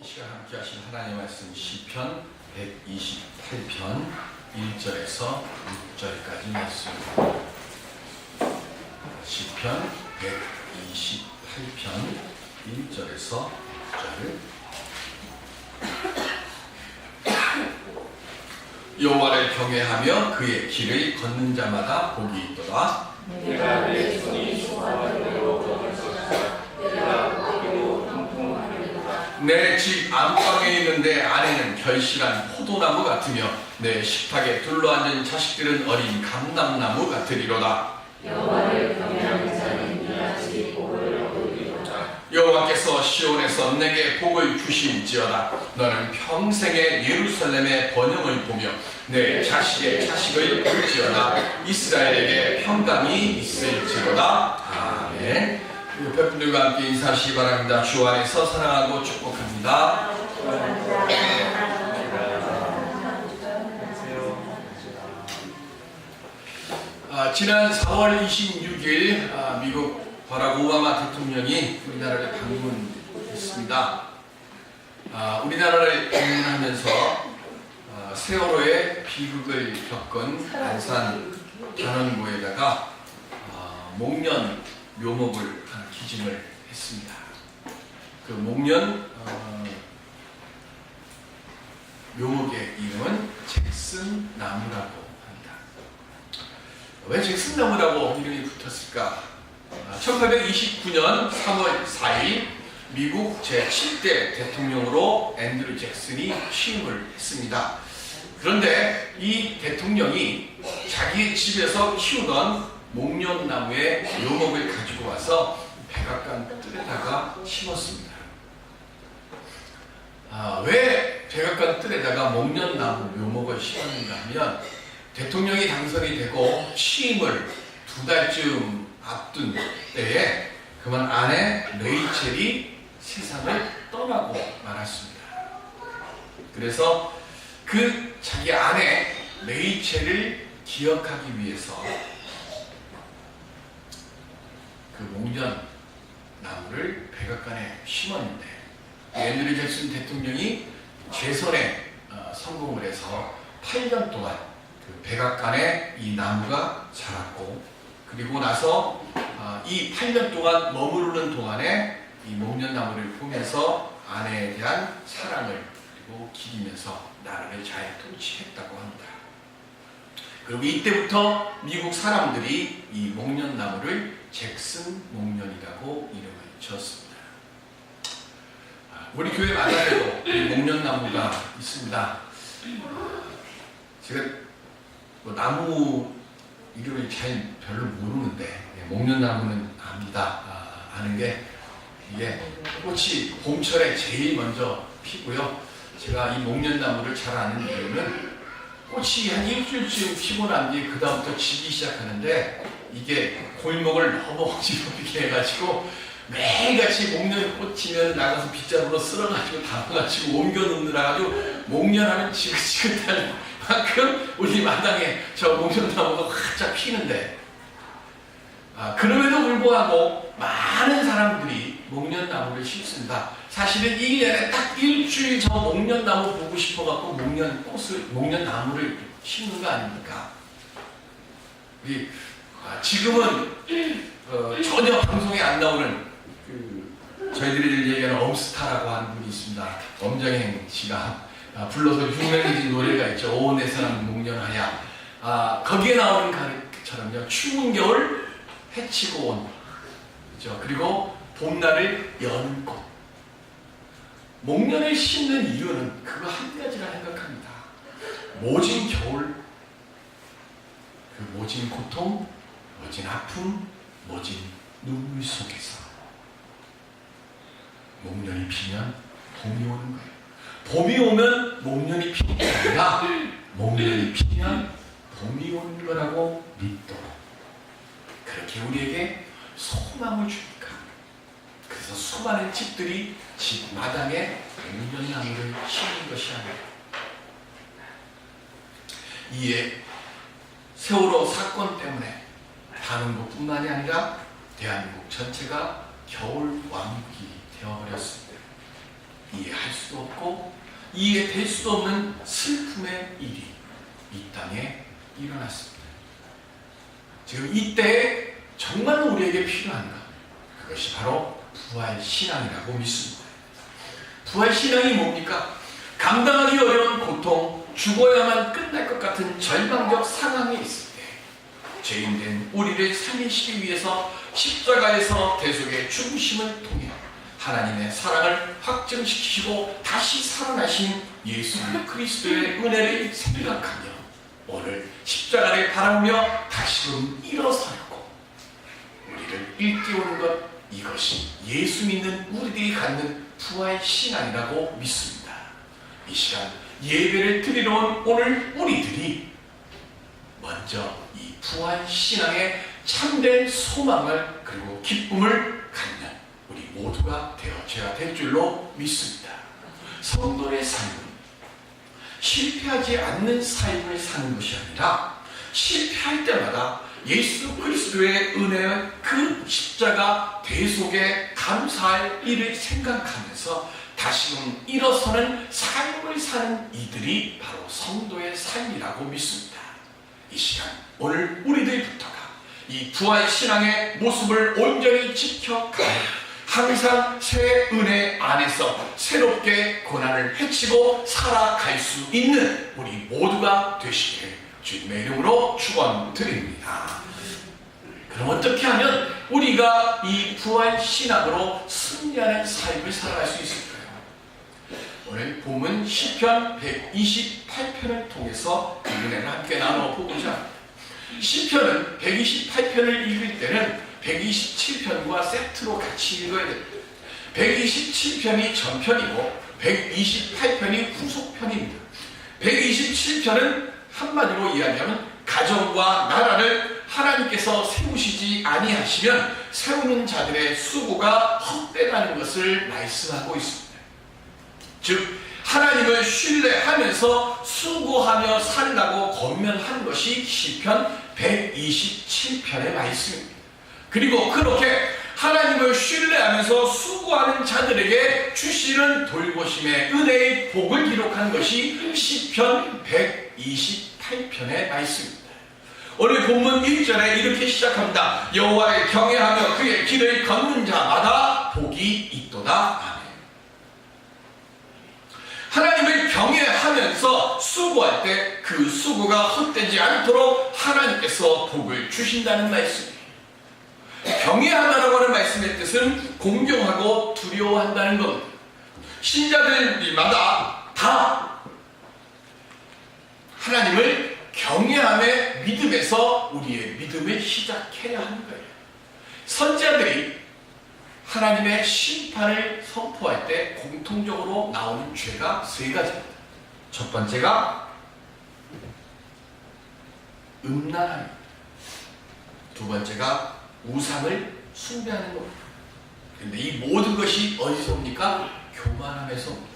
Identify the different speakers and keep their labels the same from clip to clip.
Speaker 1: 이 시간 함께 하신 하나님의 말씀 시편 128편 1절에서 6절까지 말씀입니다. 시편 128편 1절에서 6절. 여호와를 경외하며 그의 길을 걷는 자마다 복이 있도다.
Speaker 2: 내가 내 손이 수고하려고 걷을 것이다. 내가 걷기로 통통하리로다.
Speaker 1: 내 집 안방에 있는데 안에는 결실한 포도나무 같으며 내 식탁에 둘러앉은 자식들은 어린 감람나무 같으리로다.
Speaker 2: 여호와를 경외하는 자는 이같이 복을 얻으리로다.
Speaker 1: 여호와께서 시온에서 내게 복을 주실지어다. 너는 평생에 예루살렘의 번영을 보며 내 자식의 자식을 볼지어다. 이스라엘에게 평강이 있을지로다. 아멘. 옆에 분들과 함께 인사하시기 바랍니다. 주 안에서 사랑하고 축복합니다. 지난 4월 26일 미국 바락 오바마 대통령이 우리나라를 방문했습니다. 우리나라를 방문하면서 세월호의 비극을 겪은 안산 단원고에다가 목련 묘목을 기증을 했습니다. 그 목련 묘목의 이름은 잭슨 나무라고 합니다. 왜 잭슨 나무라고 이름이 붙었을까? 1829년 3월 4일 미국 제7대 대통령으로 앤드류 잭슨이 취임을 했습니다. 그런데 이 대통령이 자기 집에서 키우던 목련나무의 묘목을 가지고 와서 백악관 뜰에다가 심었습니다. 왜 백악관 뜰에다가 목련나무 묘목을 심었는가 하면 대통령이 당선이 되고 취임을 2달쯤 앞둔 때에 그만 아내 레이첼이 세상을 떠나고 말았습니다. 그래서 그 자기 아내 레이첼을 기억하기 위해서 그 목련 나무를 백악관에 심었는데 앤드류 잭슨 대통령이 재선에 성공을 해서 8년 동안 그 백악관에 이 나무가 자랐고, 그리고 나서 이 8년 동안 머무르는 동안에 이 목련나무를 보면서 아내에 대한 사랑을 그리고 기리면서 나라를 잘 통치했다고 합니다. 그리고 이때부터 미국 사람들이 이 목련나무를 잭슨 목련이라고 이름을 지었습니다. 우리 교회 마당에도 이 목련나무가 있습니다. 제가 나무 이름을 잘 별로 모르는데 목련나무는 압니다. 아는 게 이게 꽃이 봄철에 제일 먼저 피고요. 제가 이 목련나무를 잘 아는 이유는 꽃이 한 일주일쯤 피고 난 뒤에 그 다음부터 지기 시작하는데 이게 골목을 너무 어지럽게 해가지고 매일같이 목련 꽂히면 나가서 빗자루로 쓸어가지고 담아가지고 옮겨 놓느라 아주 목련하면 지긋지긋할 만큼 우리 마당에 저 목련나무가 활짝 피는데 그럼에도 불구하고 많은 사람들이 목련나무를 심습니다. 사실은 1년에 딱 일주일 저 목련나무 보고 싶어갖고 목련나무를 심는 거 아닙니까? 지금은 전혀 방송에 안 나오는 저희들이 얘기하는 엄스타라고 하는 분이 있습니다. 엄정행 씨가 불러서 유명해진 노래가 있죠. 오 내 사랑 목련하야. 거기에 나오는 가르처럼요. 추운 겨울 해치고 온, 그렇죠? 그리고 봄날을 여는 꽃. 목련을 심는 이유는 그거 한 가지라 생각합니다. 모진 겨울, 그 모진 고통, 모진 아픔, 모진 눈물 속에서 목련이 피면 봄이 오는 거예요. 봄이 오면 목련이 피는 게 아니라 목련이 피면 봄이 오는 거라고 믿도록 그렇게 우리에게 소망을 줍니까? 그래서 수많은 집들이 집 마당에 목련나무를 심는 것이 아니라 이에 세월호 사건 때문에 단원고뿐만이 아니라 대한민국 전체가 겨울 왕국이 되어버렸습니다. 이해할 수도 없고 이해될 수도 없는 슬픔의 일이 이 땅에 일어났습니다. 지금 이때에 정말로 우리에게 필요한가? 그것이 바로 부활신앙이라고 믿습니다. 부활신앙이 뭡니까? 감당하기 어려운 고통, 죽어야만 끝날 것 같은 절망적 상황에 있을 때 죄인된 우리를 살리시기 위해서 십자가에서 대속의 죽으심을 통해 하나님의 사랑을 확증시키시고 다시 살아나신 예수 그리스도의 은혜를 생각하며 오늘 십자가를 바라보며 다시금 일어서려고 우리를 일깨우는 것, 이것이 예수 믿는 우리들이 갖는 부활신앙이라고 믿습니다. 이 시간 예배를 드리러 온 오늘 우리들이 먼저 이 부활신앙의 참된 소망을 그리고 기쁨을 갖는 우리 모두가 되어져야 될 줄로 믿습니다. 성도의 삶은 실패하지 않는 삶을 사는 것이 아니라 실패할 때마다 예수 그리스도의 은혜의 그 십자가 대속에 감사할 일을 생각하면서 다시금 일어서는 삶을 사는 이들이 바로 성도의 삶이라고 믿습니다. 이 시간 오늘 우리들부터가 이 부활신앙의 모습을 온전히 지켜가며 항상 새 은혜 안에서 새롭게 고난을 헤치고 살아갈 수 있는 우리 모두가 되시기를 주님의 이름으로 축원드립니다. 그럼 어떻게 하면 우리가 이 부활신앙으로 승리하는 삶을 살아갈 수 있을까요? 오늘 본문 시편 128편을 통해서 그 은혜를 함께 나눠보고자 합니다. 시편은 128편을 읽을 때는 127편과 세트로 같이 읽어야 됩니다. 127편이 전편이고 128편이 후속편입니다. 127편은 한마디로 이야기하면 가정과 나라를 하나님께서 세우시지 아니하시면 세우는 자들의 수고가 헛되다는 것을 말씀하고 있습니다. 즉 하나님을 신뢰하면서 수고하며 살라고 권면한 것이 시편 127편의 말씀입니다. 그리고 그렇게 하나님을 신뢰하면서 수고하는 자들에게 주시는 돌보심의 은혜의 복을 기록한 것이 시편 128편의 말씀입니다. 오늘 본문 1절에 이렇게 시작합니다. 여호와를 경외하며 그의 길을 걷는 자마다 복이 있도다. 아멘. 하나님을 경외하면서 수고할 때 그 수고가 헛되지 않도록 하나님께서 복을 주신다는 말씀입니다. 경외하다라고 하는 말씀의 뜻은 공경하고 두려워한다는 겁니다. 신자들마다 다 하나님을 경외함의 믿음에서 우리의 믿음을 시작해야 하는 거예요. 선지자들이 하나님의 심판을 선포할 때 공통적으로 나오는 죄가 세 가지입니다. 첫 번째가 음란함입니다. 두 번째가 우상을 숭배하는 겁니다. 그런데 이 모든 것이 어디서 옵니까? 교만함에서 옵니다.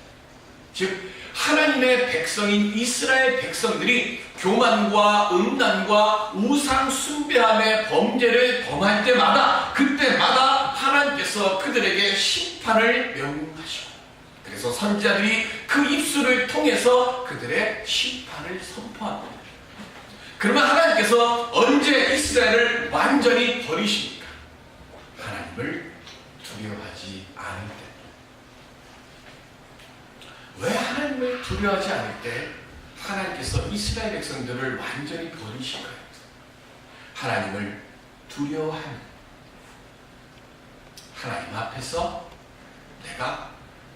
Speaker 1: 즉 하나님의 백성인 이스라엘 백성들이 교만과 음란과 우상 숭배함의 범죄를 범할 때마다 그때마다 하나님께서 그들에게 심판을 명하시고 그래서 선지자들이 그 입술을 통해서 그들의 심판을 선포합니다. 그러면 하나님께서 언제 이스라엘을 완전히 버리십니까? 하나님을 두려워하지 않을 때. 왜 하나님을 두려워하지 않을 때 하나님께서 이스라엘 백성들을 완전히 버리실까요? 하나님을 두려워하는 하나님 앞에서 내가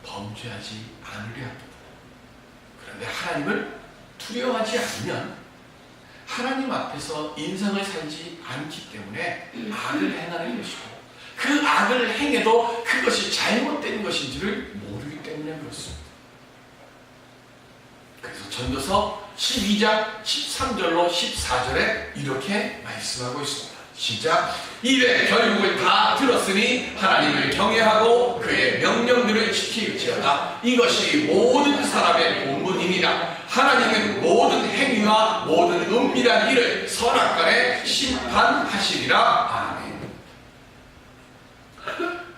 Speaker 1: 범죄하지 않으려 합니다. 그런데 하나님을 두려워하지 않으면 하나님 앞에서 인생을 살지 않기 때문에 악을 행하는 것이고 그 악을 행해도 그것이 잘못된 것인지를 모르기 때문에 그렇습니다. 그래서 전도서 12장 13절로 14절에 이렇게 말씀하고 있습니다. 시작. 이에 결국을 다 들었으니 하나님을 경외하고 그의 명령들을 지킬지어다. 이것이 모든 사람의 본분이니라. 하나님은 모든 행위와 모든 은밀한 일을 선악간에 심판하시리라.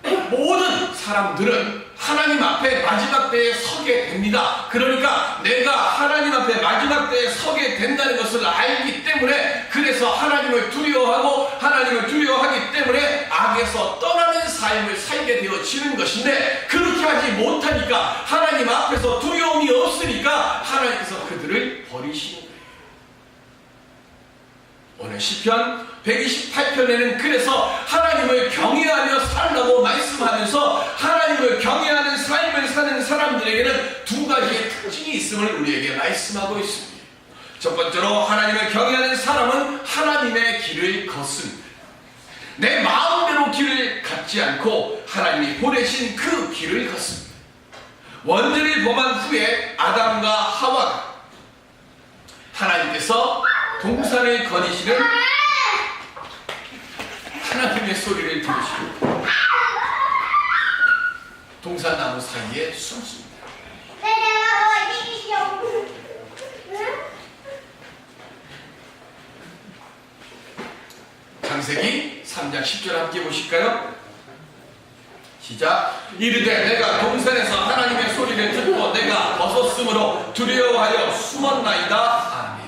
Speaker 1: 아멘. 모든 사람들은 하나님 앞에 마지막 때에 서게 됩니다. 그러니까 내가 하나님 앞에 마지막 때에 서게 된다는 것을 알기 때문에, 그래서 하나님을 두려워하고 하나님을 두려워하기 때문에 악에서 떠나는 삶을 살게 되어지는 것인데, 그렇게 하지 못하니까 하나님 앞에서 두려움이 없으니까 하나님께서 그들을 버리시는 거예요. 오늘 시편 128편에는 그래서 하나님을 경외하며 살라고 말씀하면서 하나님을 경외하는 삶을 사는 사람들에게는 두 가지의 특징이 있음을 우리에게 말씀하고 있습니다. 첫 번째로 하나님을 경외하는 사람은 하나님의 길을 걷습니다. 내 마음대로 길을 걷지 않고 하나님이 보내신 그 길을 걷습니다. 원죄를 범한 후에 아담과 하와가 하나님께서 동산을 거니시는 하나님의 소리를 들으시고 동산나무 사이에 숨습니다. 창세기 3장 10절 함께 보실까요? 시작. 이르되 내가 동산에서 하나님의 소리를 듣고 내가 벗었으므로 두려워하여 숨었나이다. 아멘.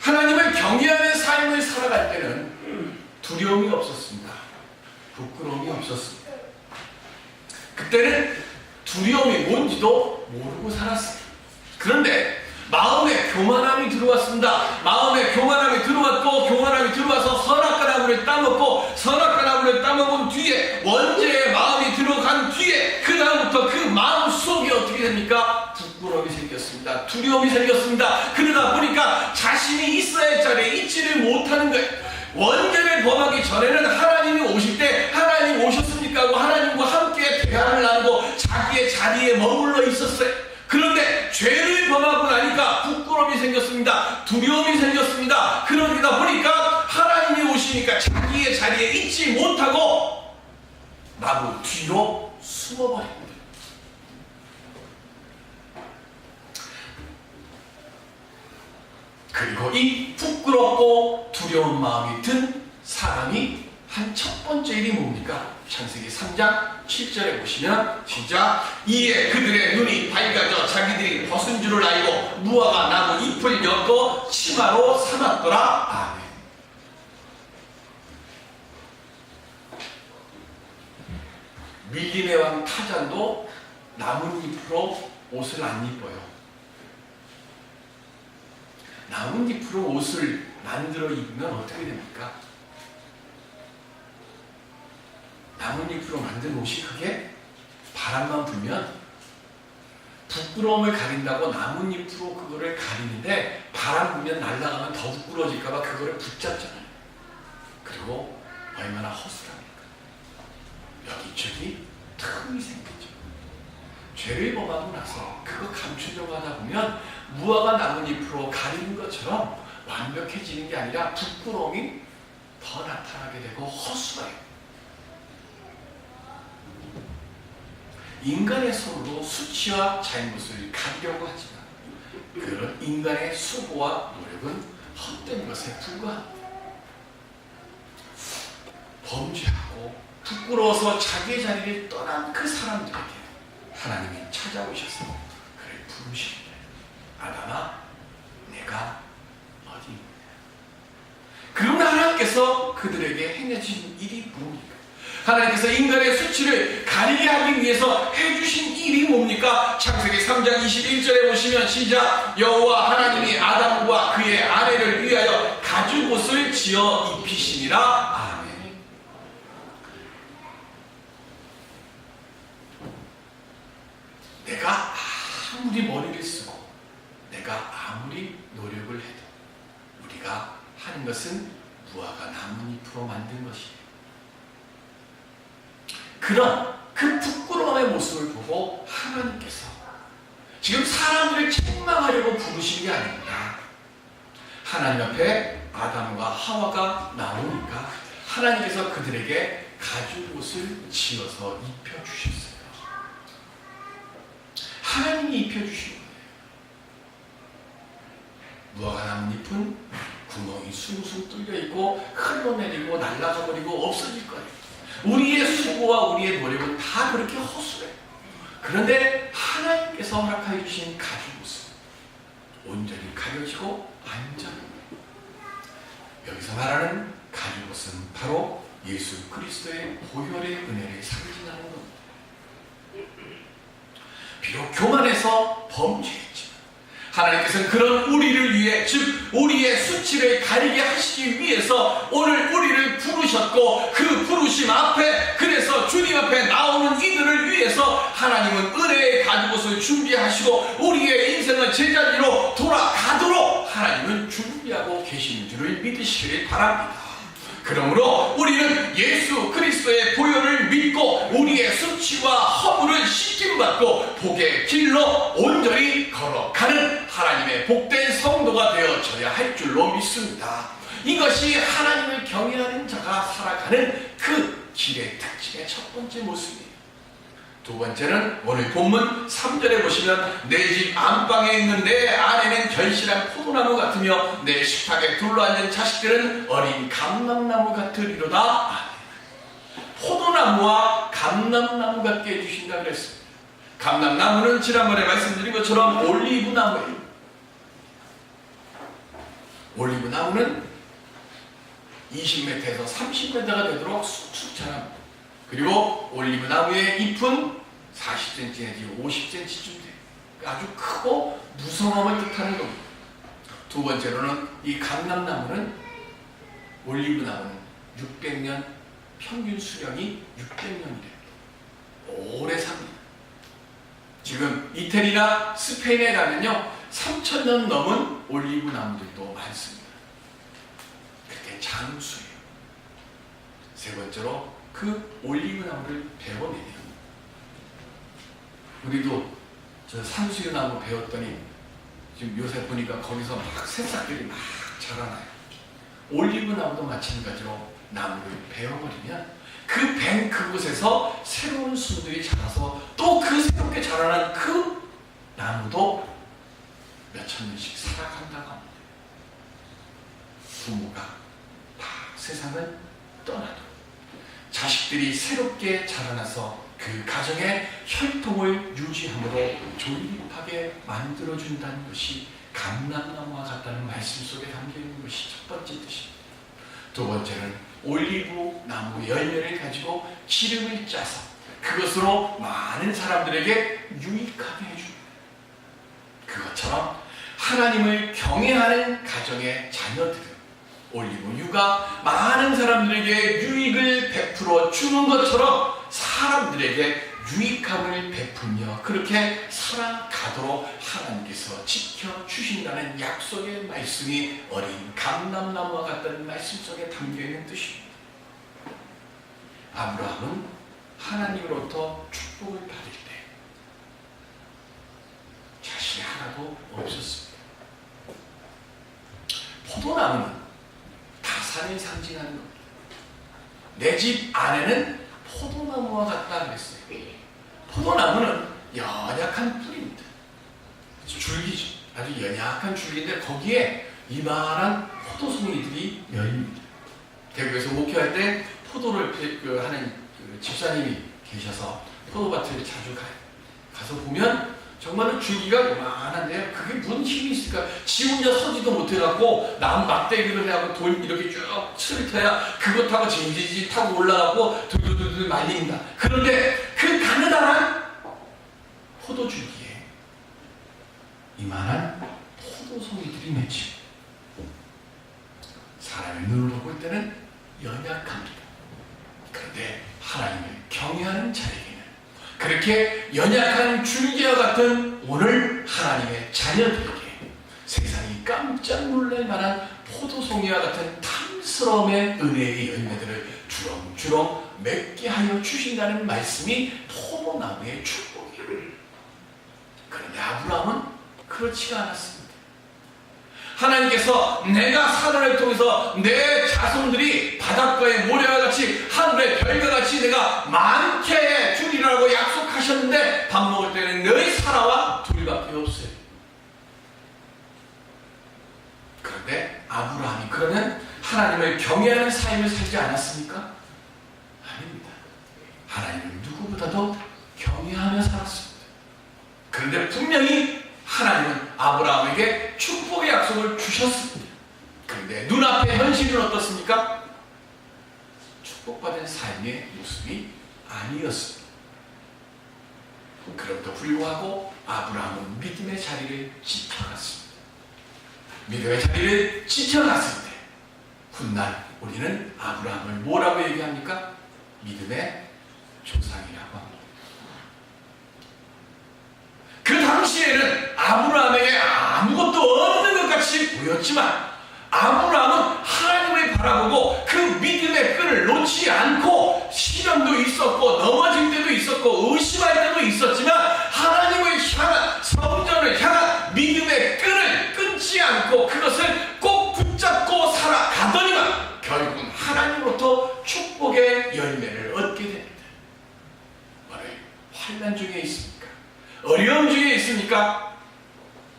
Speaker 1: 하나님을 경외하는 삶을 살아갈 때는 두려움이 없었습니다. 부끄러움이 없었습니다. 그때는 두려움이 뭔지도 모르고 살았습니다. 그런데 마음에 교만함이 들어왔습니다. 마음에 교만함이 들어왔고, 교만함이 들어와서 선악과 나무를 따먹고, 선악과 나무를 따먹은 뒤에, 원죄의 마음이 들어간 뒤에 그 다음부터 그 마음 속에 어떻게 됩니까? 부끄러움이 생겼습니다. 두려움이 생겼습니다. 그러다 보니까 자신이 있어야 할 자리에 있지를 못하는 거예요. 원죄를 범하기 전에는 하나님이 오실 때 하나님 오셨습니까 하고 하나님과 함께 대화를 나누고 자기의 자리에 머물러 있었어요. 그런데 죄를 범하고 나니까 부끄러움이 생겼습니다. 두려움이 생겼습니다. 그러다 보니까 하나님이 오시니까 자기의 자리에 있지 못하고 나무 뒤로 숨어버립니다. 그리고 이 부끄럽고 두려운 마음이 든 사람이 한 첫 번째 일이 뭡니까? 창세기 3장 7절에 보시면 시작. 이에 그들의 눈이 밝아져 자기들이 벗은 줄을 알고 무화과 나무 잎을 엮어 치마로 삼았더라. 아멘. 밀림의 왕 타잔도 나뭇잎으로 옷을 안 입어요. 나뭇잎으로 옷을 만들어 입으면 어떻게 됩니까? 나뭇잎으로 만든 옷이 그게 바람만 불면 부끄러움을 가린다고 나뭇잎으로 그거를 가리는데 바람 불면 날아가면 더 부끄러워질까봐 그거를 붙잡잖아요. 그리고 얼마나 허술합니까? 여기저기 틈이 생기죠. 죄를 범하고 나서 그거 감추려고 하다 보면 무화과 나뭇잎으로 가리는 것처럼 완벽해지는 게 아니라 부끄러움이 더 나타나게 되고 허술해요. 인간의 손으로 수치와 잘못을 가리려고 하지만 그런 인간의 수고와 노력은 헛된 것에 불과합니다. 범죄하고 부끄러워서 자기의 자리를 떠난 그 사람들에게 하나님이 찾아오셔서 그를 부르시는데, 아담아 내가 어디 있느냐. 그러나 하나님께서 그들에게 행해주신 일이 뭡니까? 하나님께서 인간의 수치를 가리게 하기 위해서 해주신 일이 뭡니까? 창세기 3장 21절에 보시면 시작. 여호와 하나님이 아담과 그의 아내를 위하여 가죽옷을 지어 입히시니라. 아멘. 내가 아무리 머리를 쓰고 내가 아무리 노력을 해도 우리가 하는 것은 무화과 나뭇잎으로 만든 것이에요. 그런 그 부끄러움의 모습을 보고 하나님께서 지금 사람들을 책망하려고 부르신 게 아닙니다. 하나님 앞에 아담과 하와가 나오니까 하나님께서 그들에게 가죽옷을 지어서 입혀주셨어요. 하나님이 입혀주신 거예요. 무화과 나뭇잎은 구멍이 숭숭 뚫려 있고 흘러내리고 날아가 버리고 없어질 거예요. 우리의 수고와 우리의 노력은 다 그렇게 허술해요. 그런데 하나님께서 허락하여 주신 가죽 옷은 온전히 가려지고 안전합니다. 여기서 말하는 가죽 옷은 바로 예수 그리스도의 보혈의 은혜를 상징하는 겁니다. 비록 교만해서 범죄했지만 하나님께서는 그런 우리를 위해, 즉 우리의 수치를 가리게 하시기 위해서 오늘 우리를 부르셨고, 그 부르심 앞에, 그래서 주님 앞에 나오는 이들을 위해서 하나님은 은혜의 가죽옷을 준비하시고 우리의 인생은 제자리로 돌아가도록 하나님은 준비하고 계신 줄을 믿으시길 바랍니다. 그러므로 우리는 예수 그리스도의 보혈을 믿고 우리의 수치와 허물을 씻김받고 복의 길로 온전히 걸어가는 하나님의 복된 성도가 되어져야 할 줄로 믿습니다. 이것이 하나님을 경외하는 자가 살아가는 그 길의 특징의 첫 번째 모습입니다. 두 번째는 오늘 본문 3절에 보시면 내 집 안방에 있는 내 아내는 결실한 포도나무 같으며 내 식탁에 둘러앉은 자식들은 어린 감람나무 같으리로다. 포도나무와 감람나무 같게 해주신다 그랬습니다. 감람나무는 지난번에 말씀드린 것처럼 올리브나무예요. 올리브나무는 20m에서 30m가 되도록 쑥쑥 자랍니다. 그리고 올리브나무의 잎은 40cm 내지 50cm쯤 돼요. 아주 크고 무성함을 뜻하는 겁니다. 두 번째로는 이 감람나무는, 올리브나무는 600년, 평균 수령이 600년이래요. 오래 삽니다. 지금 이태리나 스페인에 가면요 3000년 넘은 올리브나무들도 많습니다. 그게 장수예요. 세 번째로 그 올리브나무를 베어내면, 우리도 저 산수유나무 베었더니 지금 요새 보니까 거기서 막 새싹들이 막 자라나요. 올리브나무도 마찬가지로 나무를 베어버리면 그 벤 그곳에서 새로운 순들이 자라서 또 그 새롭게 자라난 그 나무도 몇천 년씩 살아간다고 합니다. 부모가 다 세상을 떠나도 자식들이 새롭게 자라나서 그 가정의 혈통을 유지함으로 조립하게 만들어준다는 것이 감람나무와 같다는 말씀 속에 담겨있는 것이 첫 번째 뜻입니다. 두 번째는 올리브 나무 열매를 가지고 기름을 짜서 그것으로 많은 사람들에게 유익하게 해줍니다. 그것처럼 하나님을 경외하는 가정의 자녀들은 올리브유가 많은 사람들에게 유익을 베풀어 주는 것처럼 사람들에게 유익함을 베풀며 그렇게 살아가도록 하나님께서 지켜주신다는 약속의 말씀이 어린 감람나무와 같다는 말씀 속에 담겨있는 뜻입니다. 아브라함은 하나님으로부터 축복을 받을 때 자신이 하나도 없었습니다. 포도나무는 다산을 상징하는 겁니다. 내 집 안에는 포도나무와 같다 그랬어요. 포도나무는 연약한 뿌리입니다. 줄기죠. 아주 연약한 줄기인데 거기에 이만한 포도송이들이 열립니다. 대구에서 목회할 때 포도를 하는 집사님이 계셔서 포도밭을 자주 가요. 가서 보면 정말로 줄기가 요만한데요. 그게 무슨 힘이 있을까? 지 혼자 서지도 못해갖고 나무 막대기를 해갖고 돌 이렇게 쭉 스리터야 그거 타고 지지지 타고 올라가고 돌돌돌 말립니다. 그런데 그 가느다란 포도줄기에 이만한 포도송이들이 맺히고 사람의 눈으로 볼 때는 연약합니다. 그런데 하나님을 경외하는 자에게는 그렇게 연약한 줄기와 같은 오늘 하나님의 자녀들에게 세상이 깜짝 놀랄 만한 포도송이와 같은 탐스러움의 은혜의 열매들을 주렁주렁 맺게 하여 주신다는 말씀이 포도나무의 축복이에요. 그런데 아브라함은 그렇지가 않았습니다. 하나님께서 내가 사단을 통해서 내 자손들이 바닷가의 모래와 같이 하늘의 별과 같이 내가 많게 해 주리라고 약속하셨는데 밥 먹을 때는 너희 사라와 둘밖에 없어요. 그런데 아브라함이 그러면 하나님을 경외하는 삶을 살지 않았습니까? 아닙니다. 누구보다도 경외하며 살았습니다. 그런데 분명히 하나님은 아브라함에게 축복의 약속을 주셨습니다. 그런데 눈앞의 현실은 어떻습니까? 축복받은 삶의 모습이 아니었습니다. 그럼에도 불구하고 아브라함은 믿음의 자리를 지켜갔습니다. 믿음의 자리를 지켜갔을 때 훗날 우리는 아브라함을 뭐라고 얘기합니까? 믿음의 조상이라고 합니다. 그 당시에는 아브라함에게 아무것도 없는 것 같이 보였지만 아브라함은 하나님을 바라보고 그 믿음의 끈을 놓지 않고 시련도 있었고 넘어질 때도 있었고 의심할 때도 있었지만 하나님을 향한 성전을 향한 믿음의 끈을 끊지 않고 그것을 꼭 붙잡고 살아가더니만 결국은 하나님으로부터 축복의 열매를 얻게 됩니다. 오늘 환난 중에 있습니까? 어려움 중에 있습니까?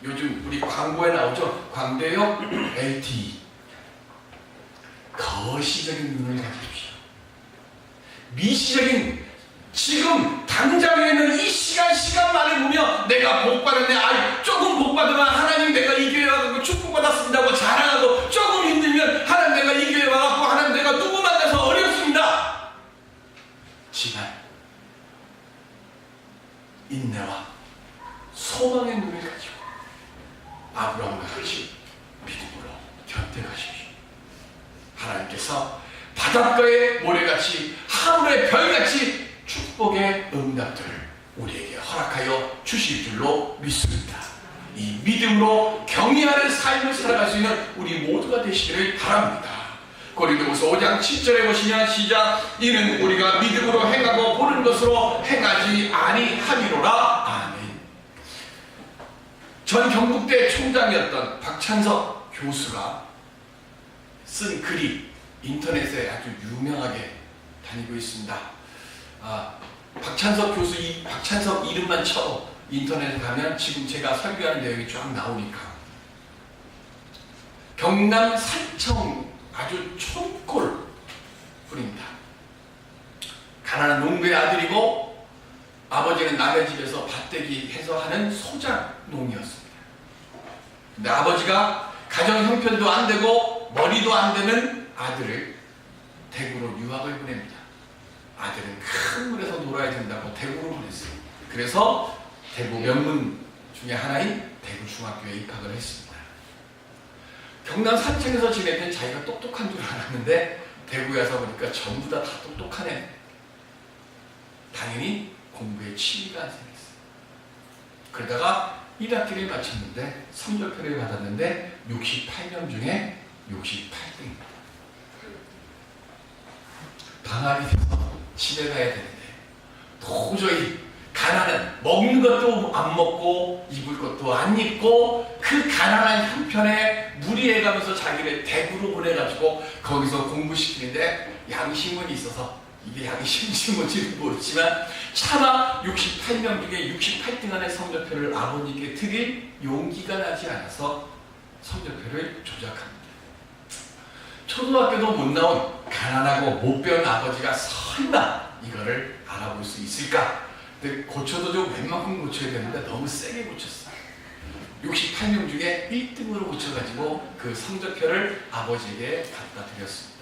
Speaker 1: 요즘 우리 광고에 나오죠. 광대역 LTE. 거시적인 눈을 가지십시오. 미시적인 지금 당장에 있는 이 시간만을 보며 내가 복받았네. 조금 복받으면 하나님 내가 이 교회 와서 축복받았습니다고 자랑하고 조금 힘들면 하나님 내가 이 교회 와서 하나님 내가 누구 만나서 어렵습니다. 지난 인내와 소망의 눈을 가지고 아브라함과 같이 믿음으로 견뎌가십시오. 하나님께서 바닷가의 모래같이 하늘의 별같이 축복의 응답들을 우리에게 허락하여 주실 줄로 믿습니다. 이 믿음으로 경외하는 삶을 살아갈 수 있는 우리 모두가 되시기를 바랍니다. 고린도후서 5장 7절에 보시면 시작. 이는 우리가 믿음으로 행하고 보는 것으로 행하지 아니함이로라. 아멘. 전 경북대 총장이었던 박찬석 교수가 쓴 글이 인터넷에 아주 유명하게 다니고 있습니다. 박찬석 교수 박찬석 이름만 쳐도 인터넷에 가면 지금 제가 설교하는 내용이 쫙 나오니까 경남 산청 아주 촌골 분입니다. 가난한 농부의 아들이고 아버지는 남의 집에서 밭대기 해서 하는 소작농이었습니다. 근데 아버지가 가정 형편도 안 되고 머리도 안 되는 아들을 대구로 유학을 보냅니다. 아들은 큰 물에서 놀아야 된다고 대구로 보냈어요. 그래서 대구 명문 중에 하나인 대구중학교에 입학을 했습니다. 경남 산청에서 지내던 자기가 똑똑한 줄 알았는데 대구에 와서 보니까 전부 다 똑똑하네. 당연히 공부에 취미가 안 생겼어요. 그러다가 1학기를 마쳤는데 성적표를 받았는데 68명 중에 68등입니다. 방학이 돼서 집에 가야 되는데 도저히 가난한 먹는 것도 안 먹고 입을 것도 안 입고 그 가난한 형편에 무리해가면서 자기를 대구로 보내가지고 거기서 공부시키는데 양심은 있어서 이게 양심인지 뭔지는 모르지만 차마 68명 중에 68등 안의 성적표를 아버님께 드릴 용기가 나지 않아서 성적표를 조작합니다. 초등학교도 못 나온 가난하고 못 배운 아버지가 설마 이거를 알아볼 수 있을까? 근데 고쳐도 좀 웬만큼 고쳐야 되는데 너무 세게 고쳤어요. 68명 중에 1등으로 고쳐가지고 그 성적표를 아버지에게 갖다 드렸습니다.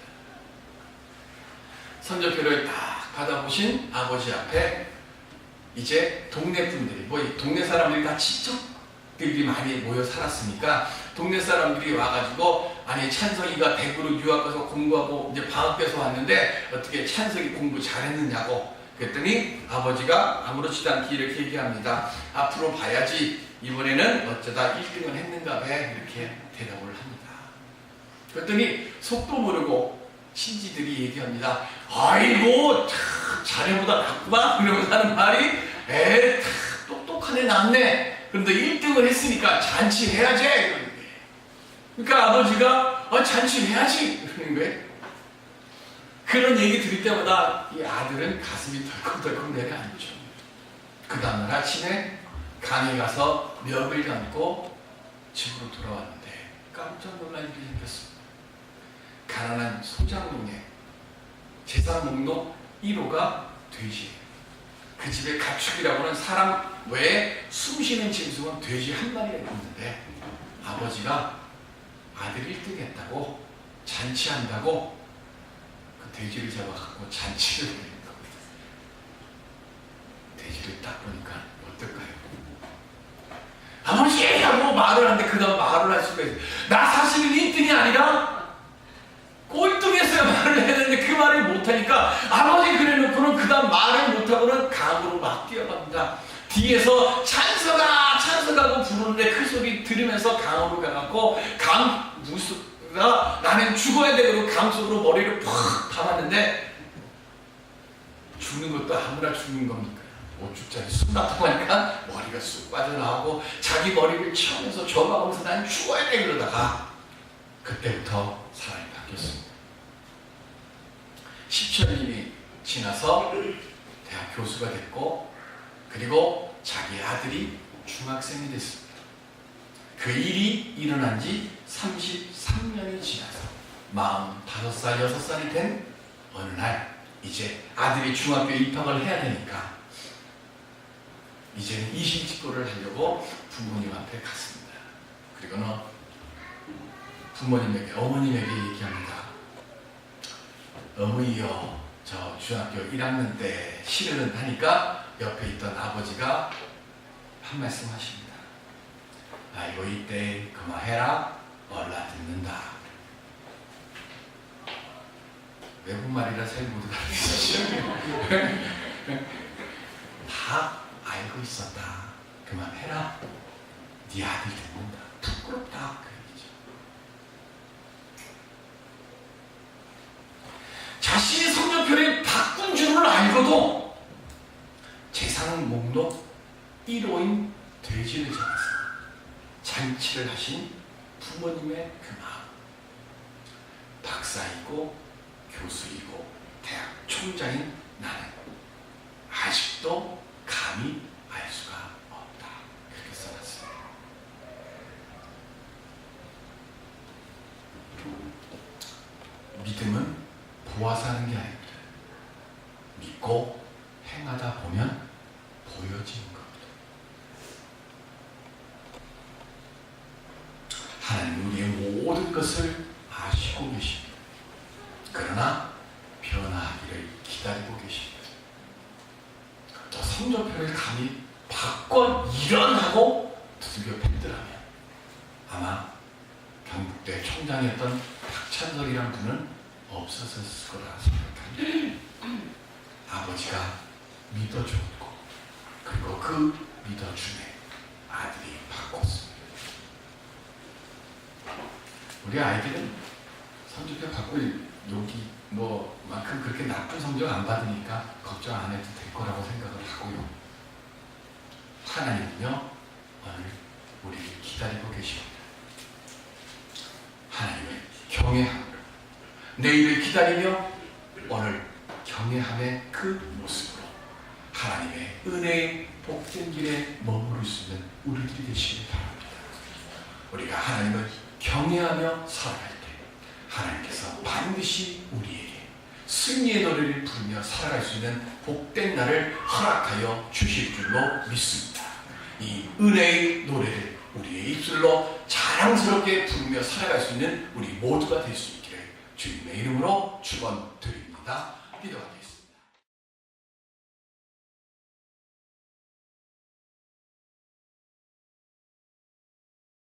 Speaker 1: 성적표를 딱 받아보신 아버지 앞에 이제 동네 분들이 동네 사람들이 다 친척들이 많이 모여 살았으니까 동네 사람들이 와가지고 아니 찬석이가 대구로 유학 가서 공부하고 이제 방학 돼서 왔는데 어떻게 찬석이 공부 잘했느냐고 그랬더니 아버지가 아무렇지도 않게 이렇게 얘기합니다. 앞으로 봐야지 이번에는 어쩌다 1등을 했는가 봐 이렇게 대답을 합니다. 그랬더니 속도 모르고 친지들이 얘기합니다. 아이고 자네보다 낫구만 이러면서 하는 말이 똑똑한 애 낫네. 그런데 1등을 했으니까 잔치해야지 이러는 거예요. 그러니까 아버지가 잔치해야지 이러는 거예요. 그런 얘기 들을 때마다 이 아들은 가슴이 덜컥덜컥 내려앉죠. 그 다음날 아침에 강에 가서 멱을 감고 집으로 돌아왔는데 깜짝 놀랄 일이 생겼습니다. 가난한 소작농의 재산 목록 1호가 돼지예요. 그 집의 가축이라고는 사람 외에 숨쉬는 짐승은 돼지 한 마리가 있는데 아버지가 아들이 1등 했다고 잔치한다고 그 돼지를 잡아갖고 잔치를 벌인 겁니다. 돼지를 딱 보니까 어떨까요? 아버지! 하고 말을 하는데 그 다음 말을 할 수가 있어요. 나 사실은 1등이 아니라 꼴등했어야 말을 해야 되는데 그 말을 못하니까 아버지 그래놓고는 그 다음 말을 못하고는 강으로 막 뛰어갑니다. 뒤에서 찬서가고 부르는데 그 소리 들으면서 강으로 가갖고 강 무수가 나는 죽어야 돼 그러고 강 속으로 머리를 팍 감았는데 죽는 것도 아무나 죽는 겁니까? 못 죽자니 숨 나타고 하니까 머리가 쑥 빠져나오고 자기 머리를 치우면서 저가면서 난 죽어야 돼 그러다가 그때부터 사람이 바뀌었습니다. 10년이 지나서 대학 교수가 됐고 그리고 자기 아들이 중학생이 됐습니다. 그 일이 일어난 지 33년이 지나서 45살, 6살이 된 어느 날 이제 아들이 중학교에 입학을 해야 되니까 이제는 이심직고를 하려고 부모님 앞에 갔습니다. 그리고는 부모님에게, 어머님에게 얘기합니다. 어머니요, 저 중학교 1학년 때 실은 하니까 옆에 있던 아버지가 한 말씀 하십니다. 아이고 이때 그만해라, 얼라 듣는다. 외국말이라 잘 못 알아듣겠어요. 다 알고 있었다. 그만해라. 네 아들 듣는다. 부끄럽다. 그 얘기죠. 자신이 성적표를 바꾼 줄을 알고도 재산 목록 1호인 돼지를 잡아서 잔치를 하신 부모님의 그 마음. 박사이고 교수이고 대학 총장인 나는 아직도 감히 알 수가 없다. 그렇게 써놨어요. 믿음은 보아서 하는 게 아닙니다. 믿고 행하다 보면 보여지는 겁니다. 하나님 우리의 모든 것을 아시고 계십니다. 그러나 변화하기를 기다리고 계십니다. 또 성적표를 감히 바꿔 이런하고 두들겨 팼더라면 아마 경북대 총장이었던 박찬석이라는 분은 없어졌을 거라 생각합니다. 아버지가 믿어주었고 그리고 그 믿어줌에 아들이 바꿨습니다. 우리 아이들은 성적표 받고 여기 만큼 그렇게 나쁜 성적 안 받으니까 걱정 안 해도 될 거라고 생각을 하고요. 하나님은요 오늘 우리를 기다리고 계십니다. 하나님을 경외함으로 내일을 기다리며 오늘 경외함의 그 모습으로 하나님의 은혜의 복된 길에 머무를 수 있는 우리들이 되시길 바랍니다. 우리가 하나님을 경외하며 살아갈 때 하나님께서 반드시 우리에게 승리의 노래를 부르며 살아갈 수 있는 복된 날을 허락하여 주실 줄로 믿습니다. 이 은혜의 노래를 우리의 입술로 자랑스럽게 부르며 살아갈 수 있는 우리 모두가 될 수 있기를 주님의 이름으로 축원드립니다. 기도하겠습니다.